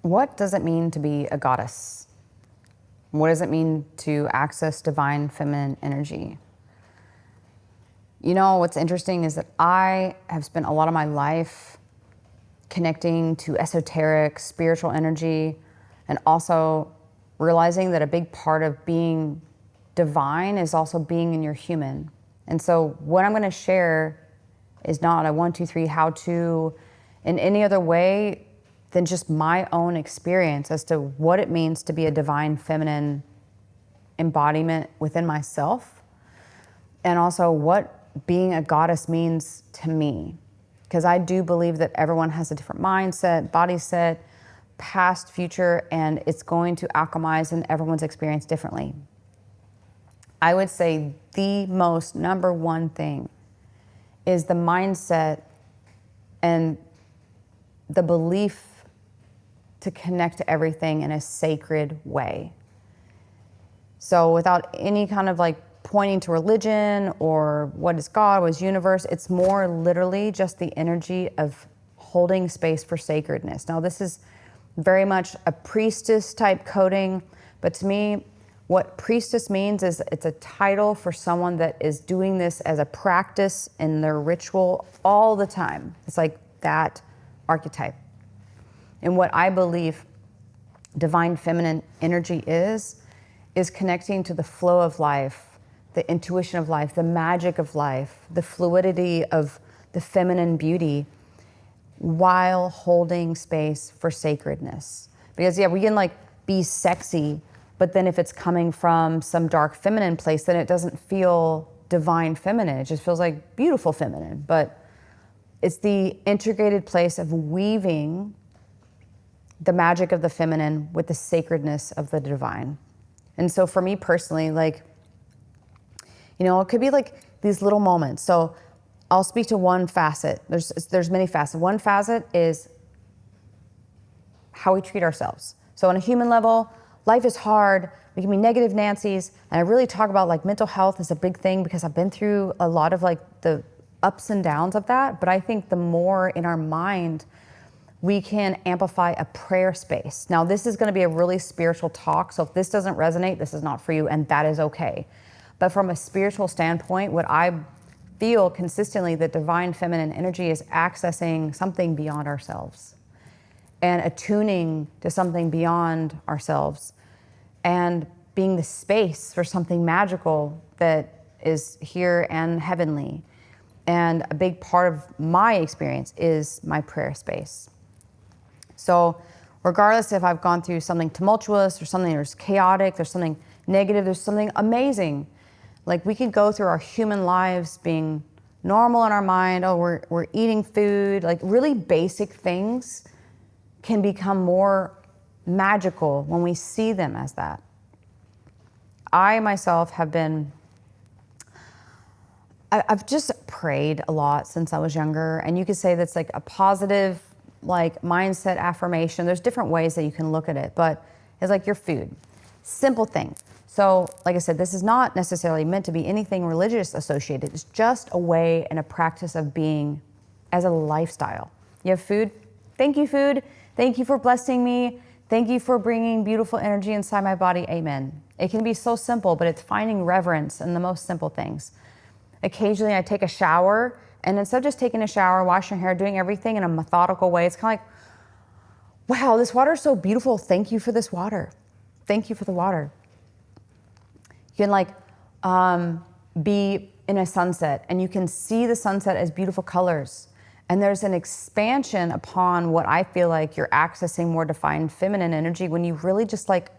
What does it mean to be a goddess? What does it mean to access divine feminine energy? You know, what's interesting is that I have spent a lot of my life connecting to esoteric, spiritual energy, and also realizing that a big part of being divine is also being in your human. And so what I'm going to share is not a 1, 2, 3 how to in any other way than just my own experience as to what it means to be a divine feminine embodiment within myself, and also what being a goddess means to me. Because I do believe that everyone has a different mindset, body set, past, future, and it's going to alchemize in everyone's experience differently. I would say the most number one thing is the mindset and the belief to connect to everything in a sacred way. So without any kind of like pointing to religion or what is God, what is universe, it's more literally just the energy of holding space for sacredness. Now this is very much a priestess type coding, but to me, what priestess means is it's a title for someone that is doing this as a practice in their ritual all the time. It's like that archetype. And what I believe divine feminine energy is connecting to the flow of life, the intuition of life, the magic of life, the fluidity of the feminine beauty, while holding space for sacredness. Because yeah, we can like be sexy, but then if it's coming from some dark feminine place, then it doesn't feel divine feminine. It just feels like beautiful feminine. But it's the integrated place of weaving the magic of the feminine with the sacredness of the divine. And so for me personally, like, you know, it could be like these little moments. So I'll speak to one facet. There's many facets. One facet is how we treat ourselves. So on a human level, life is hard. We can be negative Nancy's. And I really talk about like mental health is a big thing because I've been through a lot of like the ups and downs of that. But I think the more in our mind, we can amplify a prayer space. Now, this is going to be a really spiritual talk. So if this doesn't resonate, this is not for you, and that is okay. But from a spiritual standpoint, what I feel consistently that divine feminine energy is accessing something beyond ourselves and attuning to something beyond ourselves and being the space for something magical that is here and heavenly. And a big part of my experience is my prayer space. So regardless if I've gone through something tumultuous or something that's chaotic, there's something negative, there's something amazing. Like we could go through our human lives being normal in our mind. Oh, we're eating food, like really basic things can become more magical when we see them as that. I myself have been, I've just prayed a lot since I was younger. And you could say that's like a positive like mindset affirmation. There's different ways that you can look at it, but it's like your food, simple thing. So like I said, this is not necessarily meant to be anything religious associated. It's just a way and a practice of being as a lifestyle. You have food. Thank you, food. Thank you for blessing me. Thank you for bringing beautiful energy inside my body. Amen. It can be so simple, but it's finding reverence in the most simple things. Occasionally I take a shower, and instead of just taking a shower, washing your hair, doing everything in a methodical way, it's kind of like, wow, this water is so beautiful. Thank you for this water. Thank you for the water. You can like be in a sunset and you can see the sunset as beautiful colors. And there's an expansion upon what I feel like you're accessing more defined feminine energy when you really just like,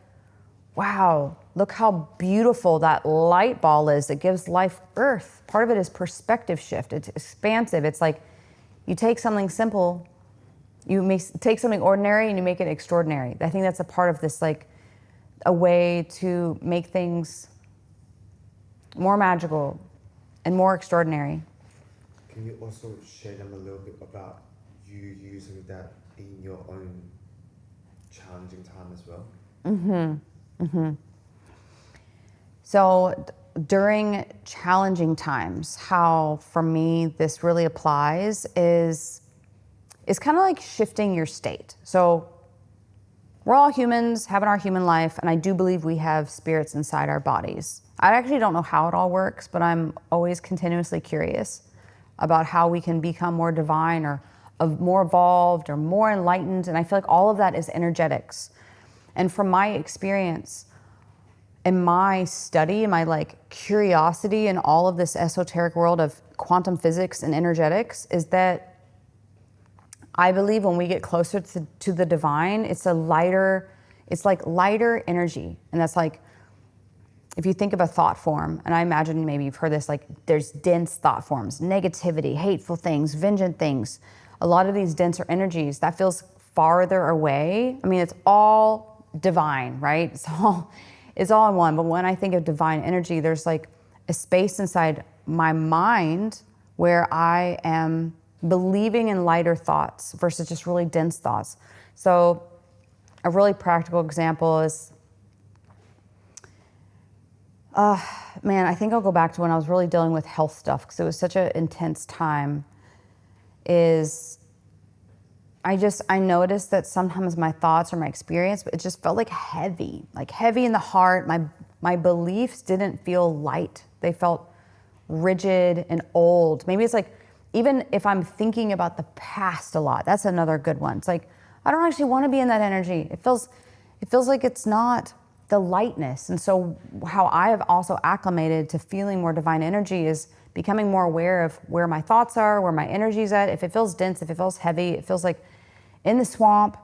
wow, look how beautiful that light ball is that gives life earth. Part of it is perspective shift. It's expansive. It's like you take something simple, take something ordinary and you make it extraordinary. I think that's a part of this, like a way to make things more magical and more extraordinary. Can you also share them a little bit about you using that in your own challenging time as well? So during challenging times, how for me this really applies is kind of like shifting your state. So we're all humans having our human life, and I do believe we have spirits inside our bodies. I actually don't know how it all works, but I'm always continuously curious about how we can become more divine or more evolved or more enlightened. And I feel like all of that is energetics. And from my experience and my study and my like curiosity in all of this esoteric world of quantum physics and energetics is that I believe when we get closer to the divine, it's like lighter energy. And that's like, if you think of a thought form, and I imagine maybe you've heard this, like there's dense thought forms, negativity, hateful things, vengeant things. A lot of these denser energies, that feels farther away. I mean, it's all divine, right? It's all in one. But when I think of divine energy, there's like a space inside my mind where I am believing in lighter thoughts versus just really dense thoughts. So a really practical example is, I think I'll go back to when I was really dealing with health stuff because it was such an intense time. I noticed that sometimes my thoughts or my experience, it just felt like heavy in the heart. My beliefs didn't feel light. They felt rigid and old. Maybe it's like, even if I'm thinking about the past a lot, that's another good one. It's like, I don't actually want to be in that energy. It feels like it's not the lightness. And so how I have also acclimated to feeling more divine energy is becoming more aware of where my thoughts are, where my energy's at. If it feels dense, if it feels heavy, it feels like in the swamp,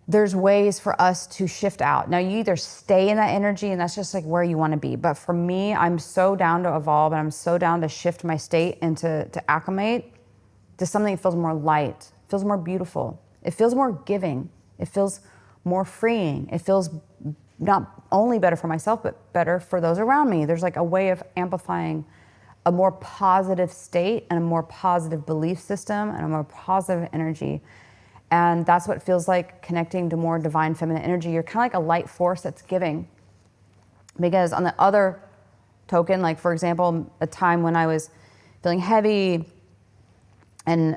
there's ways for us to shift out. Now, you either stay in that energy and that's just like where you want to be. But for me, I'm so down to evolve and I'm so down to shift my state and to acclimate to something that feels more light, feels more beautiful. It feels more giving. It feels more freeing. It feels not only better for myself, but better for those around me. There's like a way of amplifying a more positive state and a more positive belief system and a more positive energy. And that's what it feels like connecting to more divine feminine energy. You're kind of like a light force that's giving. Because on the other token, like for example, a time when I was feeling heavy and,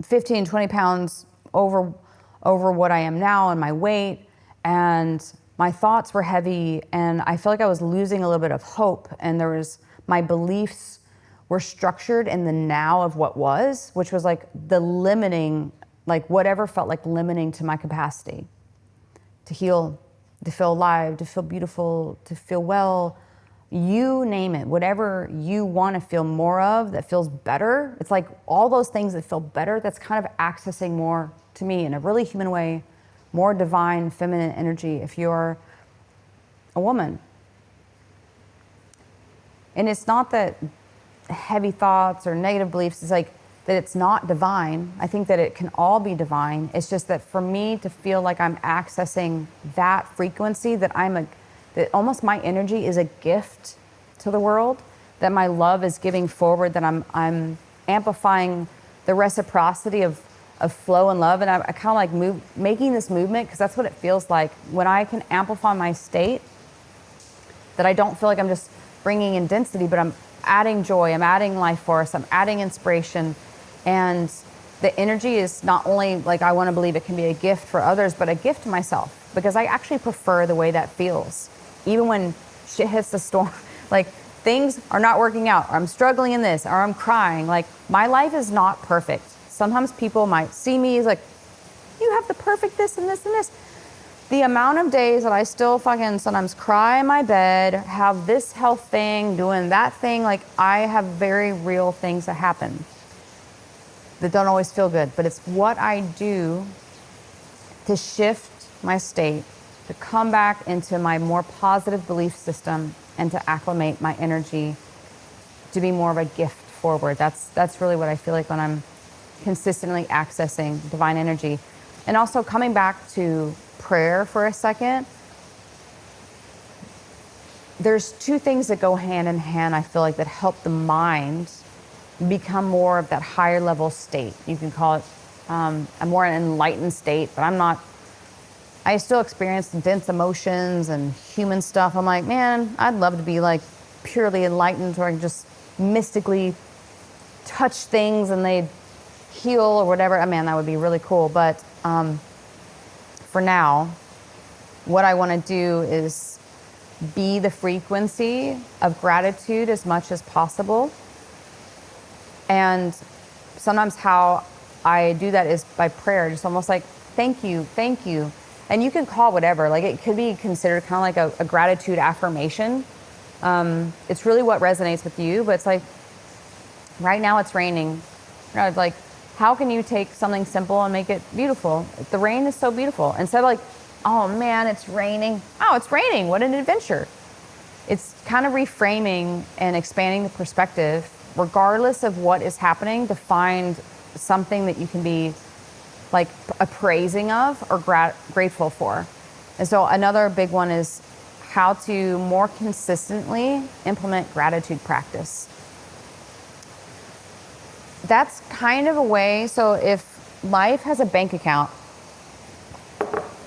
15, 20 pounds over what I am now and my weight, and my thoughts were heavy and I felt like I was losing a little bit of hope, and my beliefs were structured in the now of what was, which was like the limiting, like whatever felt like limiting to my capacity to heal, to feel alive, to feel beautiful, to feel well, you name it, whatever you want to feel more of that feels better. It's like all those things that feel better, that's kind of accessing more, to me, in a really human way, more divine feminine energy if you're a woman. And it's not that heavy thoughts or negative beliefs is like that it's not divine. I think that it can all be divine. It's just that for me to feel like I'm accessing that frequency, that that almost my energy is a gift to the world, that my love is giving forward, that I'm amplifying the reciprocity of flow and love. And I kind of like making this movement, because that's what it feels like when I can amplify my state, that I don't feel like I'm just bringing in density, but I'm adding joy, I'm adding life force, I'm adding inspiration. And the energy is not only like, I want to believe it can be a gift for others, but a gift to myself, because I actually prefer the way that feels. Even when shit hits the storm, like things are not working out, or I'm struggling in this, or I'm crying, like my life is not perfect. Sometimes people might see me as like, you have the perfect this and this and this. The amount of days that I still fucking sometimes cry in my bed, have this health thing, doing that thing, like I have very real things that happen that don't always feel good, but it's what I do to shift my state, to come back into my more positive belief system and to acclimate my energy to be more of a gift forward. That's really what I feel like when I'm consistently accessing divine energy. And also coming back to prayer for a second, there's two things that go hand in hand, I feel like, that help the mind become more of that higher level state. You can call it a more enlightened state, but I still experience dense emotions and human stuff. I'm like, man, I'd love to be like purely enlightened, where I can just mystically touch things and they heal or whatever. I mean, that would be really cool. But for now, what I want to do is be the frequency of gratitude as much as possible. And sometimes how I do that is by prayer, just almost like, thank you, thank you. And you can call whatever, like it could be considered kind of like a gratitude affirmation. It's really what resonates with you, but it's like, right now it's raining. It's like, how can you take something simple and make it beautiful? The rain is so beautiful. Instead of like, oh man, it's raining. Oh, it's raining, what an adventure. It's kind of reframing and expanding the perspective, regardless of what is happening, to find something that you can be like appraising of or grateful for. And so another big one is how to more consistently implement gratitude practice. That's kind of a way, so if life has a bank account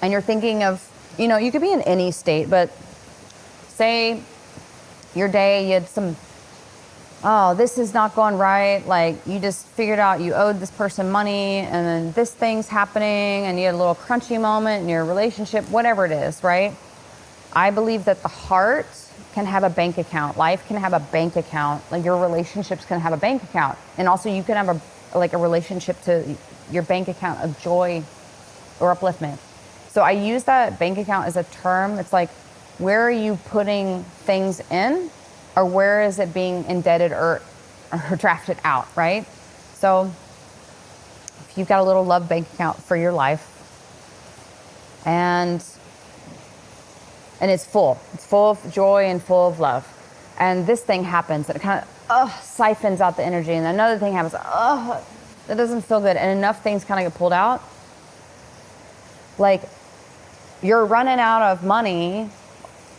and you're thinking of, you could be in any state, but say your day, you had some, oh, this is not going right. Like you just figured out you owed this person money and then this thing's happening and you had a little crunchy moment in your relationship, whatever it is, right? I believe that the heart can have a bank account. Life can have a bank account. Like your relationships can have a bank account. And also you can have a relationship to your bank account of joy or upliftment. So I use that bank account as a term. It's like, where are you putting things in, or where is it being indebted or drafted out, right? So if you've got a little love bank account for your life and it's full of joy and full of love, and this thing happens and it kind of siphons out the energy, and another thing happens, that doesn't feel good, and enough things kind of get pulled out, like you're running out of money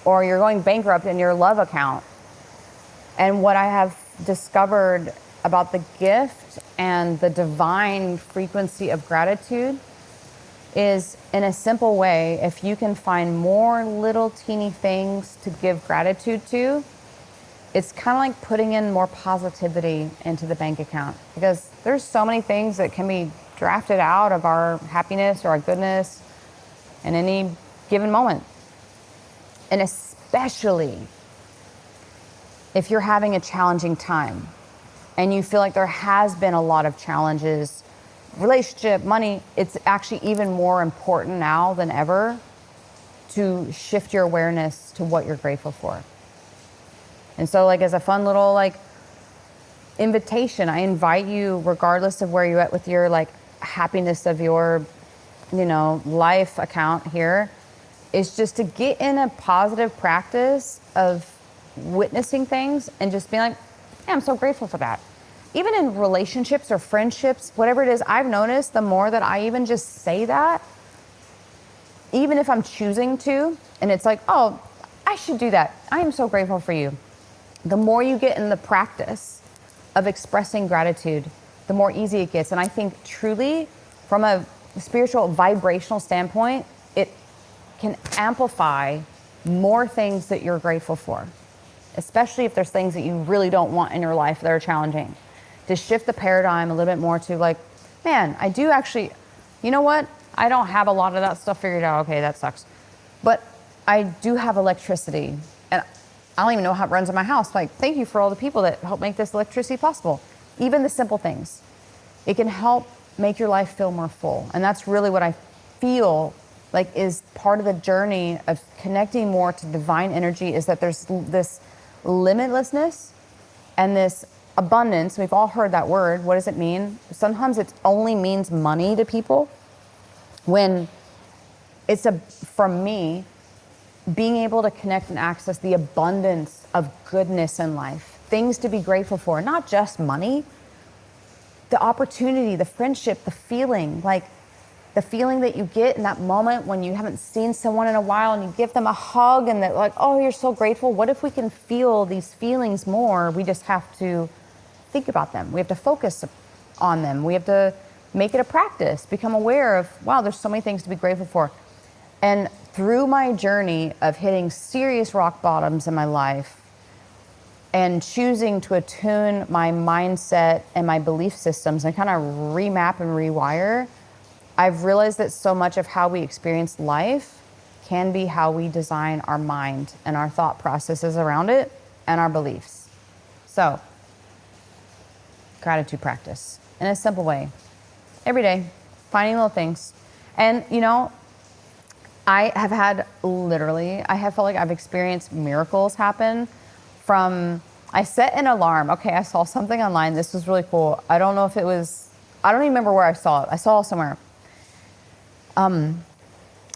or you're going bankrupt in your love account. And what I have discovered about the gift and the divine frequency of gratitude is, in a simple way, if you can find more little teeny things to give gratitude to, it's kind of like putting in more positivity into the bank account, because there's so many things that can be drafted out of our happiness or our goodness in any given moment. And especially if you're having a challenging time and you feel like there has been a lot of challenges, relationship, money, it's actually even more important now than ever to shift your awareness to what you're grateful for. And so like as a fun little like invitation, I invite you, regardless of where you're at with your like happiness of your, life account here, is just to get in a positive practice of witnessing things and just being like, yeah, I'm so grateful for that. Even in relationships or friendships, whatever it is, I've noticed the more that I even just say that, even if I'm choosing to, and it's like, oh, I should do that. I am so grateful for you. The more you get in the practice of expressing gratitude, the more easy it gets. And I think truly, from a spiritual vibrational standpoint, it can amplify more things that you're grateful for, especially if there's things that you really don't want in your life that are challenging. To shift the paradigm a little bit more to like, man, I do actually, you know what? I don't have a lot of that stuff figured out. Okay, that sucks. But I do have electricity, and I don't even know how it runs in my house. Like, thank you for all the people that help make this electricity possible. Even the simple things. It can help make your life feel more full. And that's really what I feel like is part of the journey of connecting more to divine energy, is that there's this limitlessness and this abundance. We've all heard that word. What does it mean? Sometimes it only means money to people, when it's for me, being able to connect and access the abundance of goodness in life, things to be grateful for, not just money, the opportunity, the friendship, the feeling, like the feeling that you get in that moment when you haven't seen someone in a while and you give them a hug and they're like, oh, you're so grateful. What if we can feel these feelings more? We just have to think about them. We have to focus on them. We have to make it a practice, become aware of, wow, there's so many things to be grateful for. And through my journey of hitting serious rock bottoms in my life and choosing to attune my mindset and my belief systems and kind of remap and rewire, I've realized that so much of how we experience life can be how we design our mind and our thought processes around it and our beliefs. So, gratitude practice in a simple way. Every day, finding little things. And, you know, I have felt like I've experienced miracles happen from, I set an alarm. Okay, I saw something online. This was really cool. I don't even remember where I saw it. I saw it somewhere.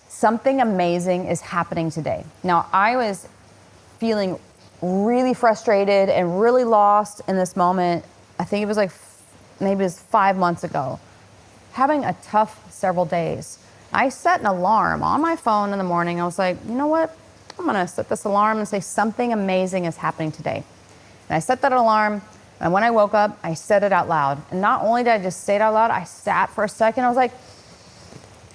Something amazing is happening today. Now, I was feeling really frustrated and really lost in this moment. I think it was maybe it was 5 months ago. Having a tough several days. I set an alarm on my phone in the morning. I was like, you know what? I'm gonna set this alarm and say something amazing is happening today. And I set that alarm, and when I woke up, I said it out loud. And not only did I just say it out loud, I sat for a second. I was like,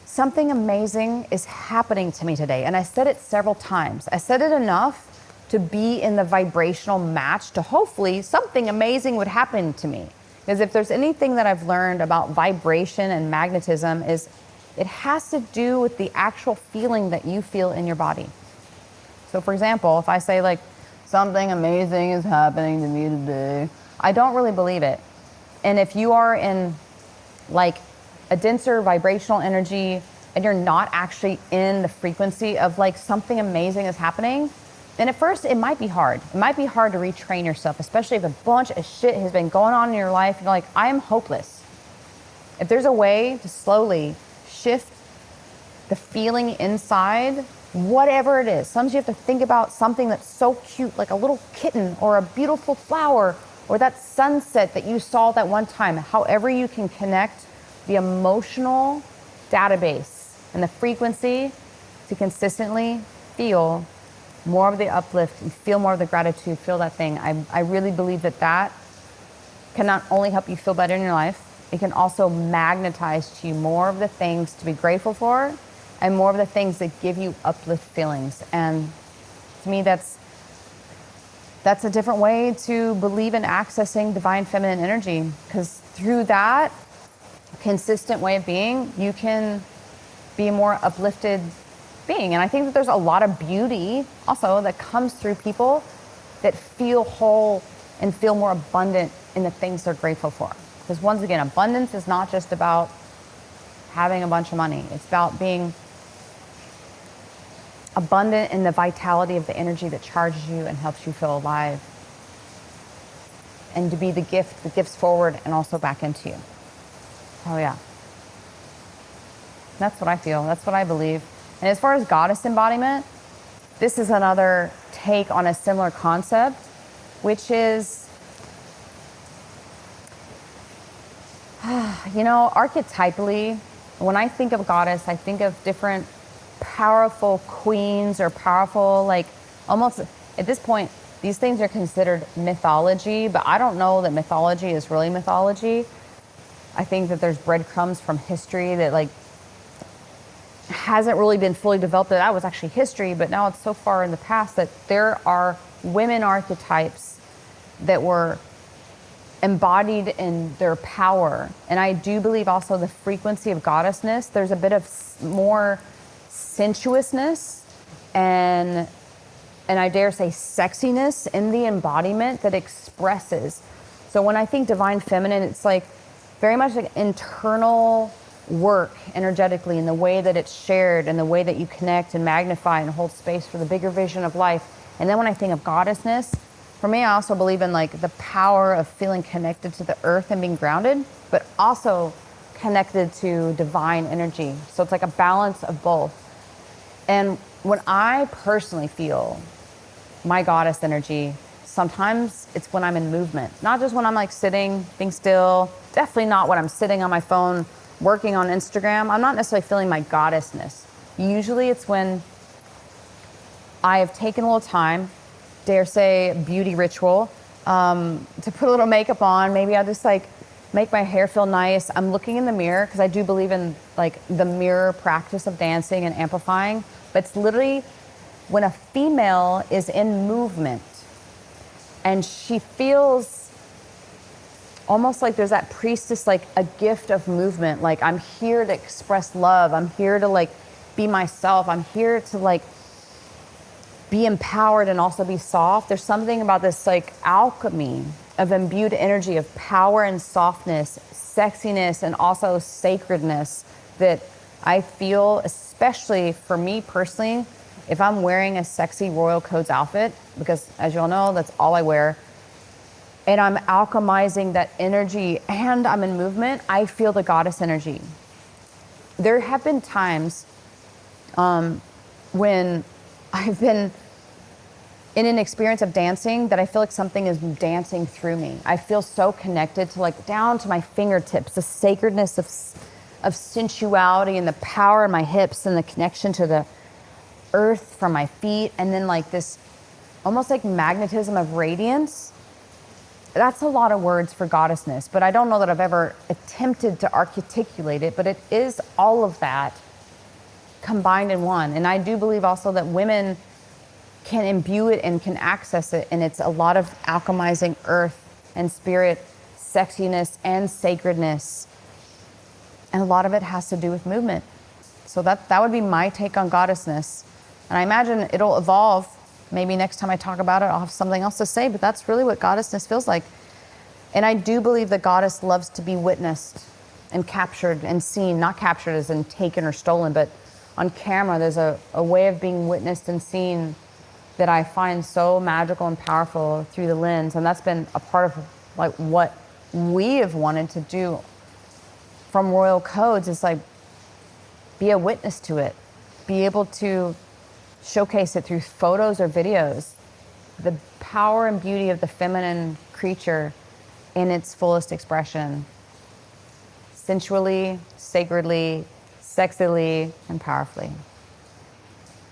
something amazing is happening to me today. And I said it several times. I said it enough to be in the vibrational match to hopefully something amazing would happen to me. Because if there's anything that I've learned about vibration and magnetism is it has to do with the actual feeling that you feel in your body. So for example, if I say like, something amazing is happening to me today, I don't really believe it. And if you are in like a denser vibrational energy and you're not actually in the frequency of like something amazing is happening, then at first it might be hard. It might be hard to retrain yourself, especially if a bunch of shit has been going on in your life and you're like, I am hopeless. If there's a way to slowly shift the feeling inside, whatever it is. Sometimes you have to think about something that's so cute, like a little kitten or a beautiful flower or that sunset that you saw that one time. However you can connect the emotional database and the frequency to consistently feel more of the uplift and feel more of the gratitude, feel that thing. I really believe that can not only help you feel better in your life, it can also magnetize to you more of the things to be grateful for and more of the things that give you uplift feelings. And to me, that's a different way to believe in accessing divine feminine energy, because through that consistent way of being, you can be a more uplifted being. And I think that there's a lot of beauty also that comes through people that feel whole and feel more abundant in the things they're grateful for. Because once again, abundance is not just about having a bunch of money. It's about being abundant in the vitality of the energy that charges you and helps you feel alive. And to be the gift that gives forward and also back into you. Oh yeah. That's what I feel. That's what I believe. And as far as goddess embodiment, this is another take on a similar concept, which is, you know, archetypally, when I think of goddess, I think of different powerful queens or powerful, like almost at this point, these things are considered mythology, but I don't know that mythology is really mythology. I think that there's breadcrumbs from history that like hasn't really been fully developed. That was actually history, but now it's so far in the past that there are women archetypes that were embodied in their power. And I do believe also the frequency of goddessness, there's a bit of more sensuousness and I dare say sexiness in the embodiment that expresses. So when I think divine feminine, it's like very much like internal work energetically in the way that it's shared and the way that you connect and magnify and hold space for the bigger vision of life. And then when I think of goddessness, for me, I also believe in like the power of feeling connected to the earth and being grounded, but also connected to divine energy. So it's like a balance of both. And when I personally feel my goddess energy, sometimes it's when I'm in movement, not just when I'm like sitting, being still, definitely not when I'm sitting on my phone, working on Instagram. I'm not necessarily feeling my goddessness. Usually it's when I have taken a little time, dare say beauty ritual, to put a little makeup on. Maybe I'll just like make my hair feel nice. I'm looking in the mirror because I do believe in like the mirror practice of dancing and amplifying. But it's literally when a female is in movement and she feels almost like there's that priestess, like a gift of movement. Like I'm here to express love. I'm here to like be myself. I'm here to like be empowered and also be soft. There's something about this like alchemy of imbued energy of power and softness, sexiness, and also sacredness that I feel, especially for me personally, if I'm wearing a sexy Royal Codes outfit, because as you all know, that's all I wear, and I'm alchemizing that energy and I'm in movement, I feel the goddess energy. There have been times when I've been in an experience of dancing that I feel like something is dancing through me. I feel so connected to like down to my fingertips, the sacredness of sensuality and the power in my hips and the connection to the earth from my feet. And then like this almost like magnetism of radiance. That's a lot of words for goddessness, but I don't know that I've ever attempted to articulate it, but it is all of that combined in one. And I do believe also that women can imbue it and can access it, and it's a lot of alchemizing earth and spirit, sexiness and sacredness, and a lot of it has to do with movement. So that would be my take on goddessness, and I imagine it'll evolve. Maybe next time I talk about it, I'll have something else to say, but that's really what goddessness feels like. And I do believe the goddess loves to be witnessed and captured and seen, not captured as in taken or stolen, but on camera. There's a way of being witnessed and seen that I find so magical and powerful through the lens. And that's been a part of like what we have wanted to do from Royal Codes, is like be a witness to it, be able to showcase it through photos or videos, the power and beauty of the feminine creature in its fullest expression, sensually, sacredly, sexily, and powerfully.